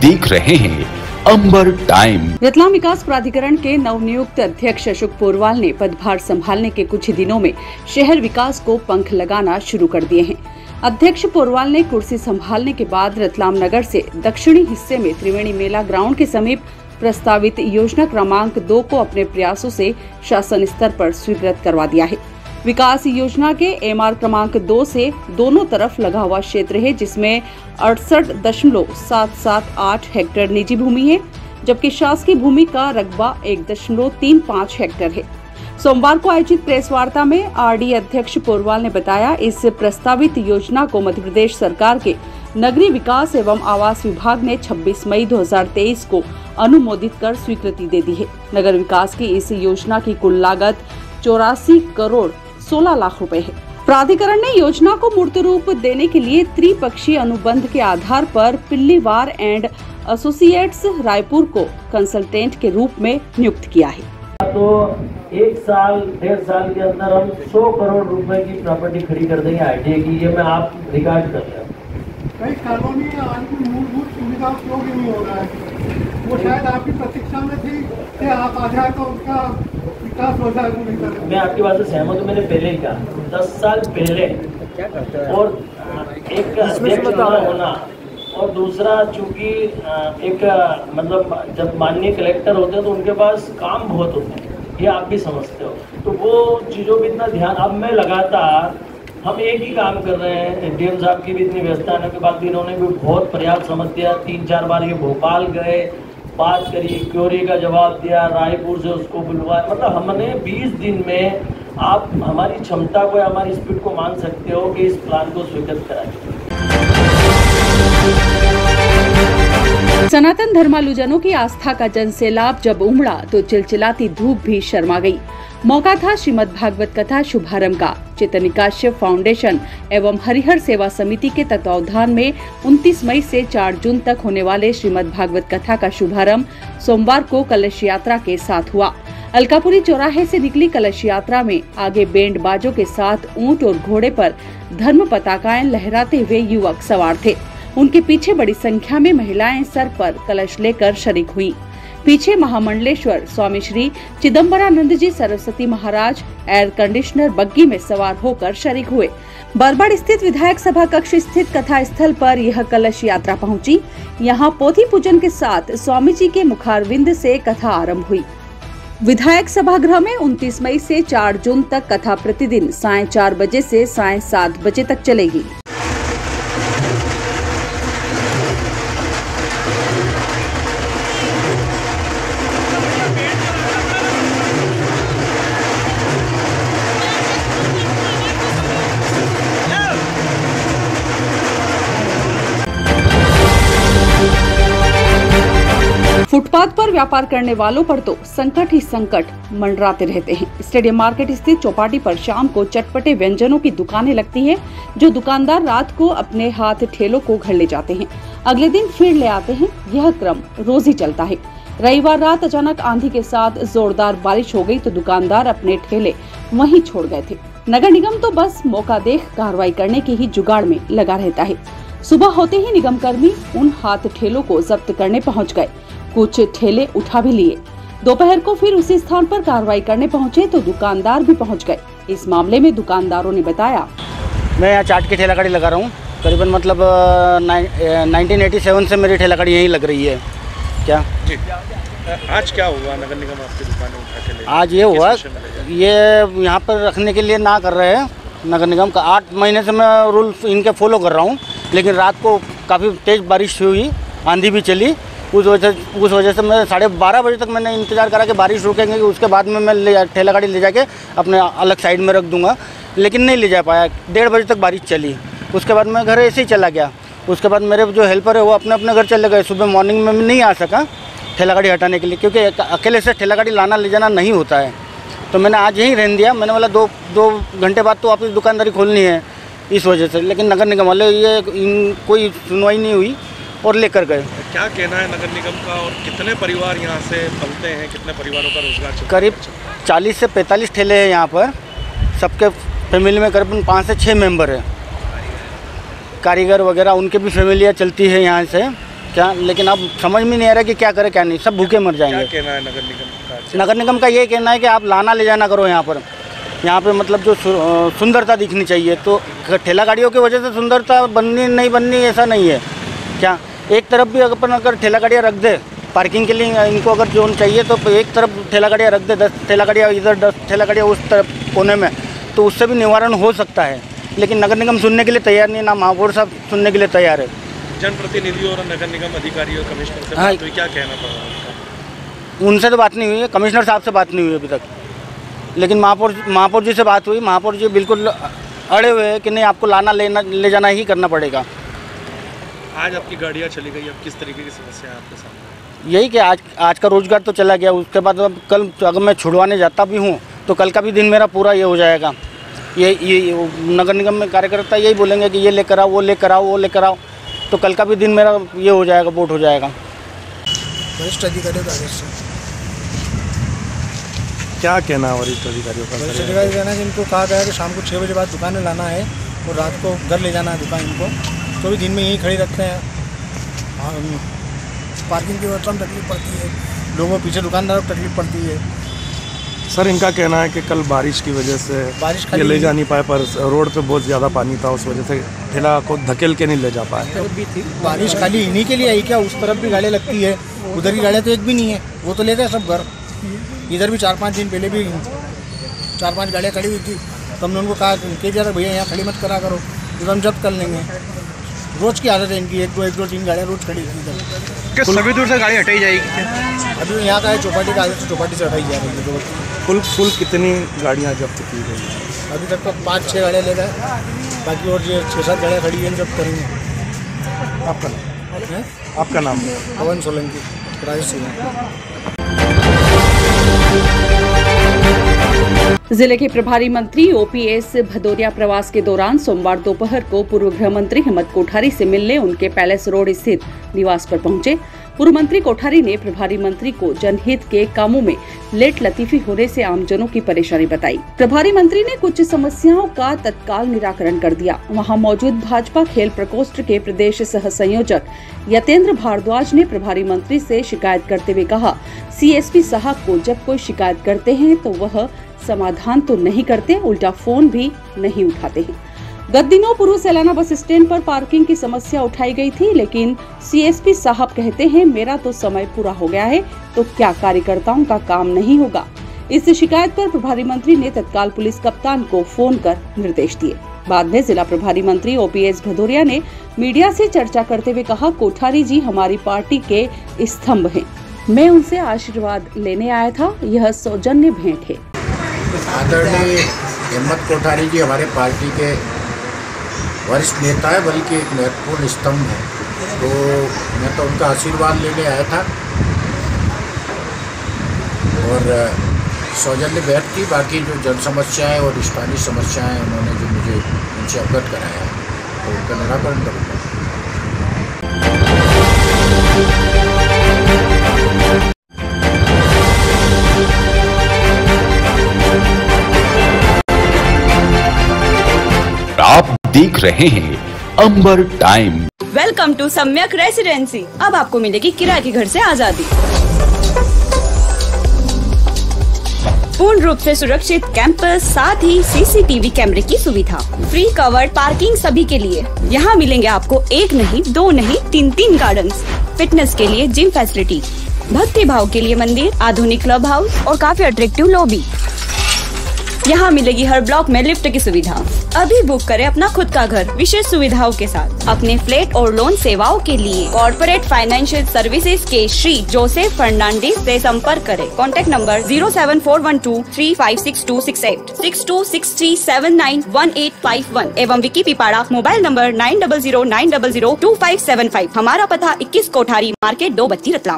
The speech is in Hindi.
देख रहे हैं अंबर टाइम। रतलाम विकास प्राधिकरण के नवनियुक्त अध्यक्ष अशोक पोरवाल ने पदभार संभालने के कुछ ही दिनों में शहर विकास को पंख लगाना शुरू कर दिए हैं। अध्यक्ष पोरवाल ने कुर्सी संभालने के बाद रतलाम नगर से दक्षिणी हिस्से में त्रिवेणी मेला ग्राउंड के समीप प्रस्तावित योजना क्रमांक 2 को अपने प्रयासों से शासन स्तर पर स्वीकृत करवा दिया है। विकास योजना के एमआर क्रमांक 2 से दोनों तरफ लगा हुआ क्षेत्र है, जिसमें 68.778 हेक्टेयर निजी भूमि है, जबकि शासकीय भूमि का रकबा 1.35 हेक्टेयर है। सोमवार को आयोजित प्रेस वार्ता में आरडी अध्यक्ष पोरवाल ने बताया, इस प्रस्तावित योजना को मध्य प्रदेश सरकार के नगरीय विकास एवं आवास विभाग ने 26 मई 2023 को अनुमोदित कर स्वीकृति दे दी है। नगर विकास की इस योजना की कुल लागत 84 करोड़ 16 लाख रुपए है। प्राधिकरण ने योजना को मूर्त रूप देने के लिए त्रिपक्षीय अनुबंध के आधार पर पिल्लीवार एंड एसोसिएट्स रायपुर को कंसल्टेंट के रूप में नियुक्त किया है। तो 1 साल 1.5 साल के अंदर हम 100 करोड़ रुपए की प्रॉपर्टी खड़ी कर देंगे आईटीआई की। ये मैं आप रिकॉर्ड कर रहा हूँ। कई कॉलोनी आज की मूलभूत सुविधा उपयोग ही नहीं हो रहा है। वो शायद आपकी प्रतीक्षा में थी कि आप आ जाए तो उसका विकास हो जाए। मैं आपकी बात से सहमत हूँ। मैंने पहले ही कहा 10 साल पहले और एक अध्यक्ष होना और दूसरा चूंकि एक मतलब जब माननीय कलेक्टर होते हैं तो उनके पास काम बहुत होते हैं, ये आप भी समझते हो। तो वो चीज़ों पर इतना ध्यान अब मैं लगातार हम एक ही काम कर रहे हैं। डीएम साहब की भी इतनी व्यवस्था होने के बाद भी इन्होंने भी बहुत पर्याप्त समझ दिया। 3-4 बार ये भोपाल गए, बात करी, क्यूरी का जवाब दिया, रायपुर से उसको बुलवाया। मतलब हमने 20 दिन में आप हमारी क्षमता को या हमारी स्पीड को मान सकते हो कि इस प्लान को स्वीकृत कराएं। सनातन धर्मालुजनों की आस्था का जनसैलाब जब उमड़ा तो चिलचिलाती धूप भी शर्मा गई। मौका था श्रीमद् भागवत कथा शुभारंभ का। चैतन्य काश्यप फाउंडेशन एवं हरिहर सेवा समिति के तत्वावधान में 29 मई से 4 जून तक होने वाले श्रीमद् भागवत कथा का शुभारंभ सोमवार को कलश यात्रा के साथ हुआ। अलकापुरी चौराहे से निकली कलश यात्रा में आगे बैंड बाजों के साथ ऊंट और घोड़े पर धर्म पताकाएं लहराते हुए युवक सवार थे। उनके पीछे बड़ी संख्या में महिलाएं सर पर कलश लेकर शरीक हुई। पीछे महामंडलेश्वर स्वामी श्री चिदम्बरानंद जी सरस्वती महाराज एयर कंडीशनर बग्गी में सवार होकर शरीक हुए। बरबड़ स्थित विधायक सभा कक्ष स्थित कथा स्थल पर यह कलश यात्रा पहुंची। यहां पोथी पूजन के साथ स्वामी जी के मुखारविंद से कथा आरंभ हुई। विधायक सभागृह में 29 मई से 4 जून तक कथा प्रतिदिन सायं 4 बजे से सायं 7 बजे तक चलेगी। फुटपाथ पर व्यापार करने वालों पर तो संकट ही संकट मंडराते रहते हैं। स्टेडियम मार्केट स्थित चौपाटी पर शाम को चटपटे व्यंजनों की दुकानें लगती है, जो दुकानदार रात को अपने हाथ ठेलों को घर ले जाते हैं, अगले दिन फिर ले आते हैं। यह क्रम रोज ही चलता है। रविवार रात अचानक आंधी के साथ जोरदार बारिश हो गई तो दुकानदार अपने ठेले वहीं छोड़ गए थे। नगर निगम तो बस मौका देख कार्रवाई करने की ही जुगाड़ में लगा रहता है। सुबह होते ही निगम कर्मी उन हाथ ठेलों को जब्त करने पहुँच गए। कुछ ठेले उठा भी लिए। दोपहर को फिर उसी स्थान पर कार्रवाई करने पहुंचे तो दुकानदार भी पहुंच गए। इस मामले में दुकानदारों ने बताया, मैं यहाँ चाट की ठेला गाड़ी लगा रहा हूँ। करीबन मतलब 1987 से मेरी ठेला गाड़ी यहीं लग रही है। क्या जी आज क्या हुआ? नगर निगम आपकी दुकानें उठा के ले? आज ये हुआ, ये यहाँ पर रखने के लिए ना कर रहे हैं नगर निगम का। 8 महीने से मैं रूल्स इनके फॉलो कर रहा हूँ, लेकिन रात को काफ़ी तेज़ बारिश हुई, आंधी भी चली। उस वजह से मैं 12:30 बजे तक मैंने इंतज़ार करा कि बारिश रुकेंगे, उसके बाद में मैं ठेला गाड़ी ले जाके अपने अलग साइड में रख दूंगा, लेकिन नहीं ले जा पाया। 1:30 बजे तक बारिश चली। उसके बाद मैं घर ऐसे ही चला गया। उसके बाद मेरे जो हेल्पर है वो अपने अपने घर चले गए। सुबह मॉर्निंग में नहीं आ सका ठेला गाड़ी हटाने के लिए, क्योंकि अकेले से ठेला गाड़ी लाना ले जाना नहीं होता है। तो मैंने आज यहीं रहने दिया। मैंने बोला 2 घंटे बाद तो वापस दुकानदारी खोलनी है इस वजह से, लेकिन नगर निगम वाले कोई सुनवाई नहीं हुई और लेकर गए। क्या कहना है नगर निगम का और कितने परिवार यहाँ से पलते हैं? कितने परिवारों का रोजगार चलता है? करीब 40 से 45 ठेले हैं यहाँ पर। सबके फैमिली में करीबन 5 से 6 मेंबर है। कारीगर वगैरह उनके भी फैमिलियाँ चलती है यहाँ से। क्या, लेकिन अब समझ में नहीं आ रहा कि क्या करे क्या नहीं, सब भूखे मर जाएंगे। क्या कहना है नगर निगम का? नगर निगम का ये कहना है कि आप लाना ले जाना करो यहाँ पर मतलब जो सुंदरता दिखनी चाहिए, तो ठेला गाड़ियों की वजह से सुंदरता बननी नहीं बननी ऐसा नहीं है क्या। एक तरफ भी अपन अगर ठेला गाड़ियाँ रख दे पार्किंग के लिए, इनको अगर जोन चाहिए तो एक तरफ ठेला गाड़ियाँ रख दे, 10 ठेला गाड़ियाँ इधर, 10 ठेला गाड़ियाँ उस तरफ कोने में, तो उससे भी निवारण हो सकता है। लेकिन नगर निगम सुनने के लिए तैयार नहीं, ना महापौर साहब सुनने के लिए तैयार है। जनप्रतिनिधियों और नगर निगम अधिकारियों कमिश्नर से बात हुई, क्या कहना पड़ा उनका? उनसे तो बात नहीं हुई है, कमिश्नर साहब से बात नहीं हुई अभी तक, लेकिन महापौर जी से बात हुई। महापौर जी बिल्कुल अड़े हुए हैं कि नहीं, आपको ले जाना ही करना पड़ेगा। आज आपकी गाड़ियाँ चली गई, अब किस तरीके की समस्या है आपके सामने? यही कि आज का रोजगार तो चला गया, उसके बाद अब कल अगर मैं छुड़वाने जाता भी हूँ तो कल का भी दिन मेरा पूरा ये हो जाएगा। ये नगर निगम में कार्यकर्ता यही बोलेंगे कि ये लेकर आओ, वो लेकर आओ, वो लेकर आओ, तो कल का भी दिन मेरा ये हो जाएगा, वोट हो जाएगा। वरिष्ठ अधिकारियों का आदेश है। क्या कहना है वरिष्ठ अधिकारियों का? वरिष्ठ अधिकारी कहना है कि इनको कहा गया है कि शाम को 6 बजे बाद दुकानें लाना है और रात को घर ले जाना है दुकान इनको, तो भी दिन में यहीं खड़ी रखते हैं। पार्किंग की व्यवस्था में तकलीफ पड़ती है, लोगों को पीछे दुकानदारों को तकलीफ पड़ती है। सर इनका कहना है कि कल बारिश की वजह से ये ले जा नहीं पाए, पर रोड पे बहुत ज़्यादा पानी था, उस वजह से ठेला को धकेल के नहीं ले जा पाए। बारिश खाली इन्हीं के लिए आई क्या? उस तरफ भी गाड़ियाँ लगती है, उधर की गाड़ियाँ तो एक भी नहीं है, वो तो ले गए सब घर। इधर भी 4-5 दिन पहले भी 4-5 गाड़ियाँ खड़ी हुई थी, तो हमने उनको कहा कि जरा भैया यहाँ खड़ी मत करा करो, तो हम जब्त कर लेंगे। रोज़ की आदत है इनकी, 1-2-3 गाड़ियाँ रोज़ खड़ी थी। सभी दूर से गाड़ी हटाई जाएगी? अभी यहाँ का है चौपाटी का आदत, चौपाटी से हटाई जा रही है। कुल कितनी गाड़ियाँ जब्त की गई? अभी तक तो 5-6 गाड़ियाँ ले गए, बाकी और जो 6-7 गाड़ियाँ खड़ी हैं जब्त करेंगे। आपका नाम है? आपका नाम है? पवन सोलंकी, राजस्थान। जिले के प्रभारी मंत्री ओपीएस भदौरिया प्रवास के दौरान सोमवार दोपहर को पूर्व गृह मंत्री हेमंत कोठारी से मिलने उनके पैलेस रोड स्थित निवास पर पहुंचे। पूर्व मंत्री कोठारी ने प्रभारी मंत्री को जनहित के कामों में लेट लतीफी होने से आमजनों की परेशानी बताई। प्रभारी मंत्री ने कुछ समस्याओं का तत्काल निराकरण कर दिया। वहां मौजूद भाजपा खेल प्रकोष्ठ के प्रदेश सह संयोजक यतेंद्र भारद्वाज ने प्रभारी मंत्री से शिकायत करते हुए कहा, सीएसपी साहब को जब कोई शिकायत करते हैं तो वह समाधान तो नहीं करते, उल्टा फोन भी नहीं उठाते हैं। गत दिनों पूर्व सैलाना बस स्टैंड पर पार्किंग की समस्या उठाई गई थी, लेकिन सीएसपी साहब कहते हैं मेरा तो समय पूरा हो गया है, तो क्या कार्यकर्ताओं का काम नहीं होगा। इस शिकायत पर प्रभारी मंत्री ने तत्काल पुलिस कप्तान को फोन कर निर्देश दिए। बाद में जिला प्रभारी मंत्री ओपीएस भदौरिया ने मीडिया से चर्चा करते हुए कहा, कोठारी जी हमारी पार्टी के स्तंभ हैं। मैं उनसे आशीर्वाद लेने आया था, यह सौजन्य भेंट है। आदरणीय हेमंत कोठारी जी हमारे पार्टी के वरिष्ठ नेता है, बल्कि एक महत्वपूर्ण स्तंभ है, तो मैं तो उनका आशीर्वाद लेने आया था और सौजन्य भेंट थी। बाकी जो जन समस्याएँ और स्थानीय समस्याएँ उन्होंने जो मुझे उनसे अवगत कराया तो उनका निराकरण करूँगा। आप देख रहे हैं अंबर टाइम। वेलकम टू सम्यक रेसिडेंसी। अब आपको मिलेगी किराए के घर से आजादी, पूर्ण रूप से सुरक्षित कैंपस, साथ ही सीसीटीवी कैमरे की सुविधा, फ्री कवर्ड पार्किंग सभी के लिए। यहाँ मिलेंगे आपको 1 नहीं 2 नहीं 3 गार्डन्स, फिटनेस के लिए जिम फैसिलिटी, भक्ति भाव के लिए मंदिर, आधुनिक क्लब हाउस और काफी अट्रैक्टिव लॉबी। यहाँ मिलेगी हर ब्लॉक में लिफ्ट की सुविधा। अभी बुक करें अपना खुद का घर विशेष सुविधाओं के साथ। अपने फ्लैट और लोन सेवाओं के लिए कॉर्पोरेट फाइनेंशियल सर्विसेज के श्री जोसेफ फर्नांडिस से संपर्क करें। कॉन्टैक्ट नंबर 07412356268, 6263791851 एवं विकी पिपाड़ा मोबाइल नंबर 9009002575। हमारा पता 21 कोठारी मार्केट 2 बत्ती रतलाम।